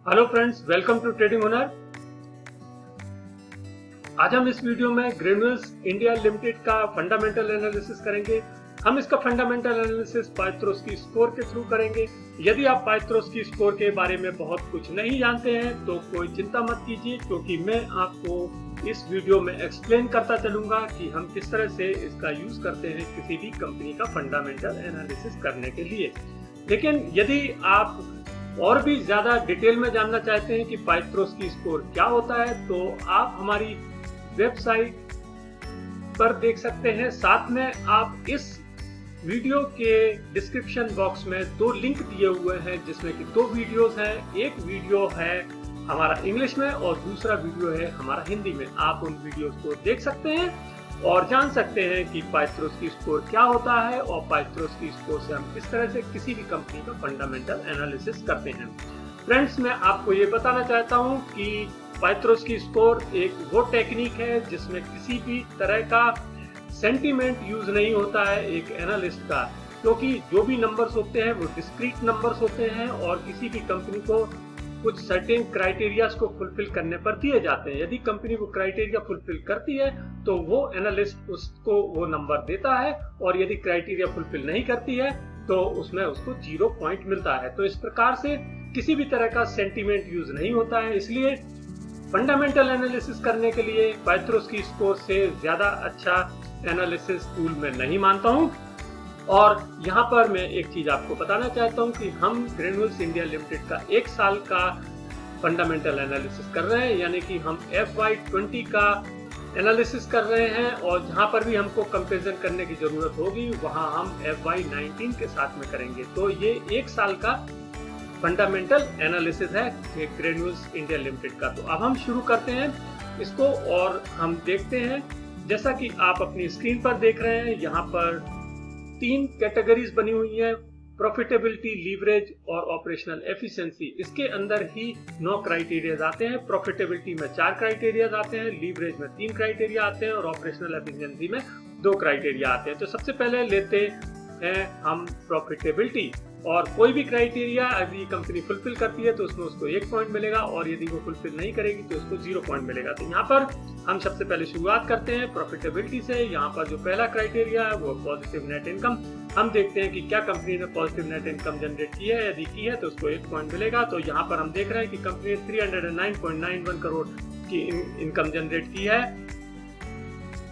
Hello friends, welcome to trading Hunar. आज हम इस वीडियो में ग्रेन्यूल्स इंडिया लिमिटेड का फंडामेंटल एनालिसिस करेंगे। हम इसका फंडामेंटल एनालिसिस पाइथ्रोस्की स्कोर के थ्रू करेंगे। यदि आप पाइथ्रोस्की स्कोर के बारे में बहुत कुछ नहीं जानते हैं तो कोई चिंता मत कीजिए, क्योंकि मैं आपको इस वीडियो में एक्सप्लेन करता चलूंगा कि हम किस तरह से इसका यूज करते हैं किसी भी कंपनी का फंडामेंटल एनालिसिस करने के लिए। लेकिन यदि आप और भी ज्यादा डिटेल में जानना चाहते हैं कि पाइथ्रोस्की स्कोर क्या होता है, तो आप हमारी वेबसाइट पर देख सकते हैं। साथ में आप इस वीडियो के डिस्क्रिप्शन बॉक्स में दो लिंक दिए हुए हैं, जिसमें कि दो वीडियोस हैं। एक वीडियो है हमारा इंग्लिश में और दूसरा वीडियो है हमारा हिंदी में। आप उन वीडियोस को देख सकते हैं और जान सकते हैं कि पाइथ्रोस्की स्कोर क्या होता है और पाइथ्रोस्की स्कोर से हम किस तरह से किसी भी कंपनी का फंडामेंटल एनालिसिस करते हैं। फ्रेंड्स, मैं आपको ये बताना चाहता हूँ कि पाइथ्रोस्की स्कोर एक वो टेक्निक है जिसमें किसी भी तरह का सेंटीमेंट यूज नहीं होता है एक एनालिस्ट का, क्योंकि जो भी नंबर्स होते हैं वो डिस्क्रीट नंबर्स होते हैं और किसी भी कंपनी को कुछ सर्टेन क्राइटेरियाज को फुलफिल करने पर दिए जाते हैं। यदि कंपनी वो क्राइटेरिया फुलफिल करती है तो वो एनालिस्ट उसको वो नंबर देता है, और यदि क्राइटेरिया फुलफिल नहीं करती है तो उसमें उसको 0 पॉइंट मिलता है। तो इस प्रकार से किसी भी तरह का सेंटीमेंट यूज नहीं होता है। इसलिए फंडामेंटल एनालिसिस करने के लिए पाइथ्रोस्की स्कोर से ज्यादा अच्छा एनालिसिस टूल मैं नहीं मानता हूं। और यहाँ पर मैं एक चीज आपको बताना चाहता हूँ कि हम ग्रेन्यूल्स इंडिया लिमिटेड का एक साल का फंडामेंटल एनालिसिस कर रहे हैं, यानी कि हम FY20 का एनालिसिस कर रहे हैं। और जहाँ पर भी हमको कंपैरिजन करने की जरूरत होगी वहाँ हम FY19 के साथ में करेंगे। तो ये एक साल का फंडामेंटल एनालिसिस है ग्रेन्यूल्स इंडिया लिमिटेड का। तो अब हम शुरू करते हैं इसको और हम देखते हैं। जैसा कि आप अपनी स्क्रीन पर देख रहे हैं, यहाँ पर 3 कैटेगरीज बनी हुई है: प्रॉफिटेबिलिटी, लीवरेज और ऑपरेशनल एफिशिएंसी। इसके अंदर ही 9 क्राइटेरिया आते हैं। प्रॉफिटेबिलिटी में 4 क्राइटेरिया आते हैं, लीवरेज में 3 क्राइटेरिया आते हैं और ऑपरेशनल एफिशिएंसी में 2 क्राइटेरिया आते हैं। तो सबसे पहले लेते हैं हम प्रॉफिटेबिलिटी। और कोई भी क्राइटेरिया यदि कंपनी फुलफिल करती है तो उसमें उसको 1 पॉइंट मिलेगा, और यदि वो फुलफिल नहीं करेगी तो उसको 0 पॉइंट मिलेगा। तो यहाँ पर हम सबसे पहले शुरुआत करते हैं प्रॉफिटेबिलिटी से। यहाँ पर जो पहला क्राइटेरिया है वो पॉजिटिव नेट इनकम। हम देखते हैं कि क्या कंपनी ने पॉजिटिव नेट इनकम जनरेट की है। यदि की है तो उसको 1 पॉइंट मिलेगा। तो यहाँ पर हम देख रहे हैं कि कंपनी ने 309.91 करोड़ की इनकम जनरेट की है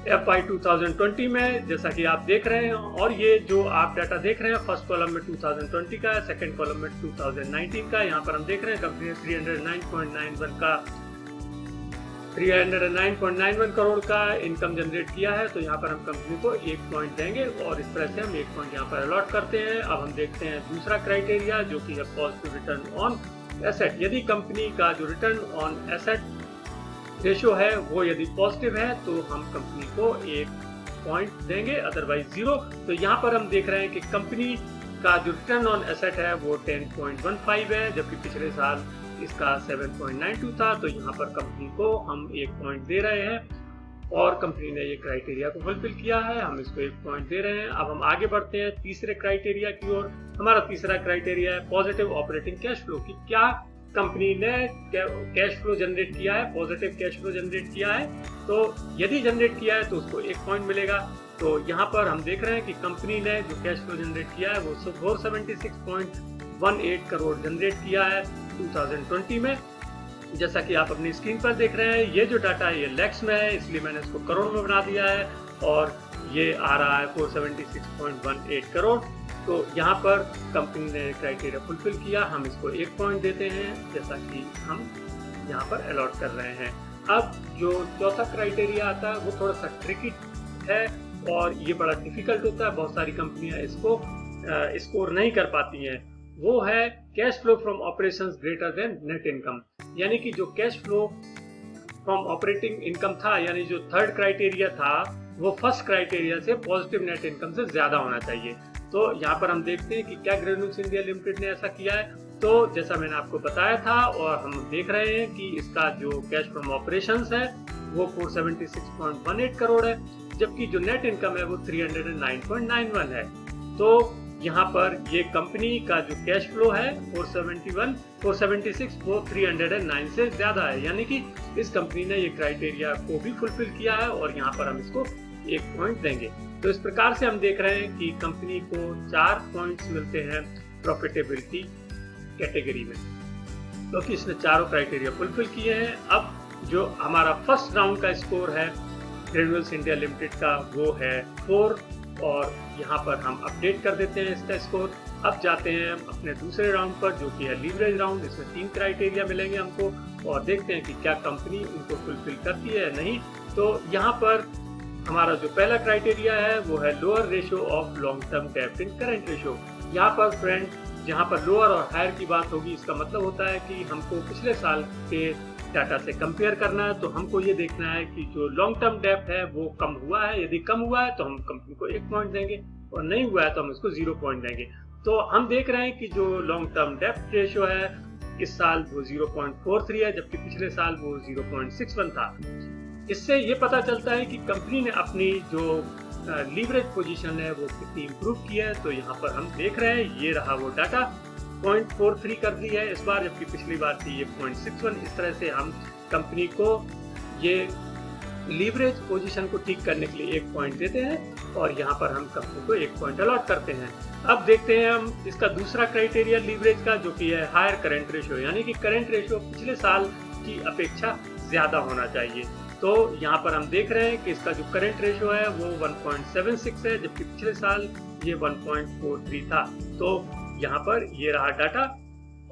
FY 2020 में, जैसा कि आप देख रहे हैं। और ये जो आप डाटा देख रहे हैं, फर्स्ट कॉलम में 2020 का है, सेकंड कॉलम में 2019 का। यहाँ पर हम देख रहे हैं कंपनी ने 309.91 करोड़ का इनकम जनरेट किया है। तो यहाँ पर हम कंपनी को 1 पॉइंट देंगे और इस तरह से हम 1 पॉइंट यहाँ पर अलॉट करते हैं। अब हम देखते हैं दूसरा क्राइटेरिया, जो कि है पॉजिटिव रिटर्न ऑन एसेट। यदि कंपनी का जो रिटर्न ऑन एसेट रेशियो है वो यदि पॉजिटिव है तो हम कंपनी को 1 पॉइंट देंगे, अदरवाइज 0। तो यहाँ पर हम देख रहे हैं कि कंपनी का जो रिटर्न ऑन एसेट है वो 10.15 है, जबकि पिछले साल इसका 7.92 था। तो यहाँ पर कंपनी को हम 1 पॉइंट दे रहे हैं और कंपनी ने ये क्राइटेरिया को फुलफिल किया है, हम इसको 1 पॉइंट दे रहे हैं। अब हम आगे बढ़ते हैं तीसरे क्राइटेरिया की ओर। हमारा तीसरा क्राइटेरिया है पॉजिटिव ऑपरेटिंग कैश फ्लो की। क्या कंपनी ने कैश फ्लो जनरेट किया है, पॉजिटिव कैश फ्लो जनरेट किया है। तो यदि जनरेट किया है तो उसको 1 पॉइंट मिलेगा। तो यहाँ पर हम देख रहे हैं कि कंपनी ने जो कैश फ्लो जनरेट किया है वो 476.18 करोड़ जनरेट किया है 2020 में। जैसा कि आप अपनी स्क्रीन पर देख रहे हैं, ये जो डाटा है ये लैक्स में है, इसलिए मैंने इसको करोड़ में बना दिया है और ये आ रहा है 476.18 करोड़। तो यहाँ पर कंपनी ने क्राइटेरिया फुलफिल किया, हम इसको 1 पॉइंट देते हैं, जैसा कि हम यहाँ पर अलॉट कर रहे हैं। अब जो चौथा क्राइटेरिया आता है वो थोड़ा सा ट्रिकी है और ये बड़ा डिफिकल्ट होता है। बहुत सारी कंपनियां इसको स्कोर नहीं कर पाती हैं। वो है cash flow from operations greater than net income. यानी कि जो cash flow from operating income था, यानी जो थर्ड क्राइटेरिया था, वो फर्स्ट क्राइटेरिया से पॉजिटिव नेट इनकम से ज्यादा होना चाहिए। तो यहाँ पर हम देखते हैं कि क्या ग्रेन्यूल्स इंडिया लिमिटेड ने ऐसा किया है। तो जैसा मैंने आपको बताया था और हम देख रहे हैं कि इसका जो कैश फ्रॉम ऑपरेशंस है वो 476.18 करोड़ है, जबकि जो नेट इनकम है वो 309.91 है। तो यहाँ पर ये कंपनी का जो कैश फ्लो है 476 वो 309 से ज्यादा है, यानी कि इस कंपनी ने ये क्राइटेरिया को भी फुलफिल किया है और यहाँ पर हम इसको 1 पॉइंट देंगे। तो इस प्रकार से हम देख रहे हैं कि कंपनी को 4 पॉइंट्स मिलते हैं प्रॉफिटेबिलिटी कैटेगरी में, क्योंकि तो इसने चारों क्राइटेरिया फुलफिल किए हैं। अब जो हमारा फर्स्ट राउंड का स्कोर है ग्रेन्यूल्स इंडिया लिमिटेड का वो है 4 और यहाँ पर हम अपडेट कर देते हैं इसका स्कोर। अब जाते हैं अपने दूसरे राउंड पर जो कि है लीवरेज राउंड। इसमें 3 क्राइटेरिया मिलेंगे हमको और देखते हैं कि क्या कंपनी उनको फुलफिल करती है या नहीं। तो यहाँ पर हमारा जो पहला क्राइटेरिया है वो है lower ratio of long term डेब्ट इन करंट रेशियो। यहाँ पर फ्रेंड जहाँ पर लोअर और हायर की बात होगी, इसका मतलब होता है कि हमको पिछले साल के डाटा से कंपेयर करना है। तो हमको ये देखना है कि जो लॉन्ग टर्म डेब्ट है वो कम हुआ है, यदि कम हुआ है तो हम कंपनी को 1 पॉइंट देंगे और नहीं हुआ है तो हम इसको 0 पॉइंट देंगे। तो हम देख रहे हैं कि जो लॉन्ग टर्म डेब्ट रेशियो है इस साल वो 0.43 है, जबकि पिछले साल वो 0.61 था। इससे ये पता चलता है कि कंपनी ने अपनी जो लीवरेज पोजीशन है वो कितनी इम्प्रूव की है। तो यहाँ पर हम देख रहे हैं, ये रहा वो डाटा 0.43 कर दी है इस बार, जबकि पिछली बार थी ये 0.61। इस तरह से हम कंपनी को ये लीवरेज पोजीशन को ठीक करने के लिए 1 पॉइंट देते हैं और यहाँ पर हम कंपनी को 1 पॉइंट अलॉट करते हैं। अब देखते हैं हम इसका दूसरा क्राइटेरिया लीवरेज का जो कि है हायर करंट रेशियो, यानी कि करंट रेशियो पिछले साल की अपेक्षा ज्यादा होना चाहिए। तो यहाँ पर हम देख रहे हैं कि इसका जो करंट रेशियो है वो 1.76 है, जबकि पिछले साल ये 1.43 था। तो यहाँ पर ये रहा डाटा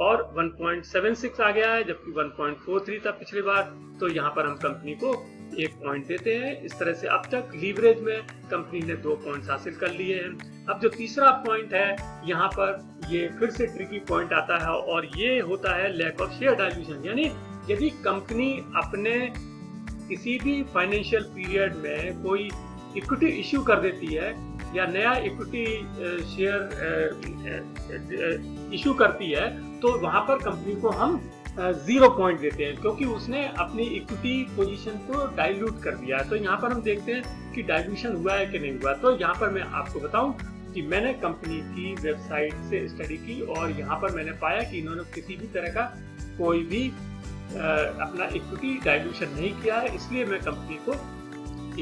और 1.76 आ गया है, जबकि 1.43 था पिछली बार। तो यहाँ पर हम कंपनी को 1 पॉइंट देते हैं। इस तरह से अब तक लीवरेज में कंपनी ने 2 पॉइंट्स हासिल कर लिए हैं। अब जो तीसरा पॉइंट है यहाँ पर ये फिर से ट्रिकी पॉइंट आता है और ये होता है लैक ऑफ शेयर डाइल्यूशन, यानी यदि कंपनी अपने किसी भी फाइनेंशियल पीरियड में कोई इक्विटी इश्यू कर देती है या नया इक्विटी शेयर इशू करती है तो वहां पर कंपनी को हम 0 पॉइंट देते हैं, क्योंकि उसने अपनी इक्विटी पोजीशन को डाइल्यूट कर दिया है। तो यहाँ पर हम देखते हैं कि डाइल्यूशन हुआ है कि नहीं हुआ। तो यहाँ पर मैं आपको बताऊं कि मैंने कंपनी की वेबसाइट से स्टडी की और यहाँ पर मैंने पाया कि इन्होंने किसी भी तरह का कोई भी अपना इक्विटी डाइल्यूशन नहीं किया है, इसलिए मैं कंपनी को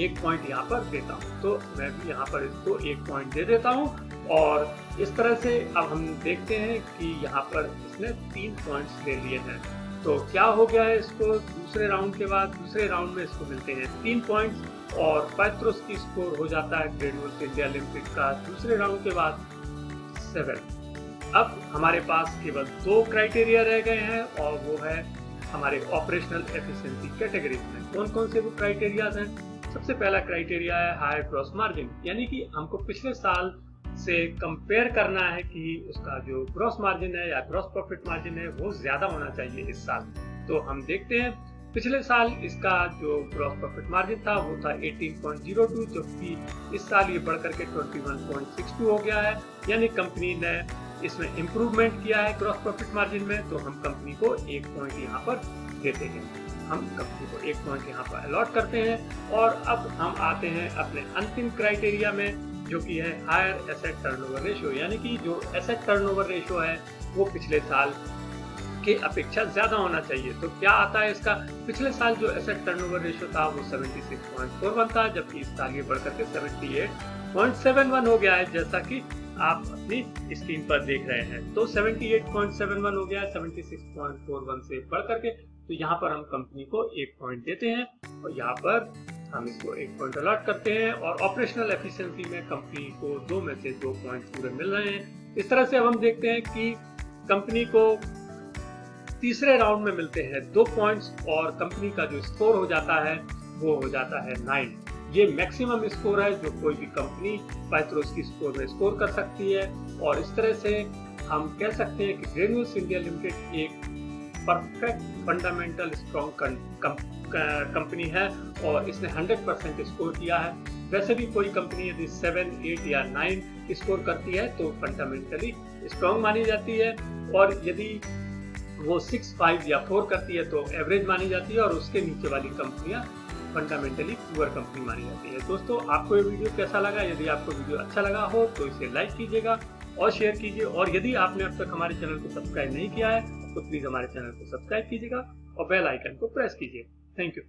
1 पॉइंट यहाँ पर देता हूँ। तो मैं भी यहाँ पर इसको 1 पॉइंट दे देता हूँ और इस तरह से अब हम देखते हैं कि यहाँ पर इसने 3 पॉइंट्स ले लिए हैं। तो क्या हो गया है इसको दूसरे राउंड के बाद, दूसरे राउंड में इसको मिलते हैं 3 पॉइंट्स और पैथ्रोस की स्कोर हो जाता है ग्रेन्यूल्स इंडिया लिमिटेड का दूसरे राउंड के बाद 7। अब हमारे पास केवल 2 क्राइटेरिया रह गए हैं और वो है हमारे ऑपरेशनल एफिशिएंसी कैटेगरीज में। कौन कौन से वो क्राइटेरियाज हैं? सबसे पहला क्राइटेरिया है हायर ग्रॉस मार्जिन, यानी कि हमको पिछले साल से कंपेयर करना है कि उसका जो ग्रॉस मार्जिन है या ग्रॉस प्रॉफिट मार्जिन है वो ज्यादा होना चाहिए इस साल। तो हम देखते हैं पिछले साल इसका जो ग्रॉस प्रॉफिट मार्जिन था वो था 18.02, जबकि इस साल ये बढ़कर के 21.62 हो गया है, यानी कंपनी ने इसमें इम्प्रूवमेंट किया है ग्रॉस प्रॉफिट मार्जिन में। तो हम कंपनी को 1 पॉइंट यहाँ पर देते हैं, हम कंपनी को 1 पॉइंट यहाँ पर अलॉट करते हैं। और अब हम आते हैं अपने अंतिम क्राइटेरिया में जो कि है हायर एसेट टर्नओवर रेशियो, यानी कि जो एसेट टर्नओवर रेशियो है वो पिछले साल के अपेक्षा ज्यादा होना चाहिए। तो क्या आता है इसका? पिछले साल जो एसेट टर्नओवर रेशियो था वो 76.41 था, जबकि इस साल ये बढ़कर के 78.71 हो गया है, जैसा कि आप अपनी स्क्रीन पर देख रहे हैं। तो 78.71 हो गया है 76.41 से बढ़ करके। तो यहाँ पर हम कंपनी को 1 पॉइंट देते हैं और यहाँ पर हम इसको 1 पॉइंट अलॉट करते हैं और ऑपरेशनल एफिशिएंसी में कंपनी को 2 में से 2 पॉइंट पूरे मिल रहे हैं। इस तरह से अब हम देखते हैं कि कंपनी को तीसरे राउंड में मिलते हैं 2 पॉइंट्स और कंपनी का जो स्कोर हो जाता है वो हो जाता है 9। ये मैक्सिमम स्कोर है जो कोई भी कंपनी पैथ्रोस की स्कोर में स्कोर कर सकती है। और इस तरह से हम कह सकते हैं कि ग्रेन्यूल्स इंडिया लिमिटेड एक परफेक्ट फंडामेंटल स्ट्रॉन्ग कंपनी है और इसने 100% स्कोर किया है। वैसे भी कोई कंपनी यदि 7, 8 या 9 स्कोर करती है तो फंडामेंटली स्ट्रॉन्ग मानी जाती है, और यदि वो 6, 5 या 4 करती है तो एवरेज मानी जाती है, और उसके नीचे वाली कंपनियां फंडामेंटली पुअर कंपनी मानी जाती है। दोस्तों, आपको ये वीडियो कैसा लगा? यदि आपको वीडियो अच्छा लगा हो तो इसे लाइक कीजिएगा और शेयर कीजिए। और यदि आपने अब तक हमारे चैनल को सब्सक्राइब नहीं किया है तो प्लीज हमारे चैनल को सब्सक्राइब कीजिएगा और बेल आइकन को प्रेस कीजिए। Thank you.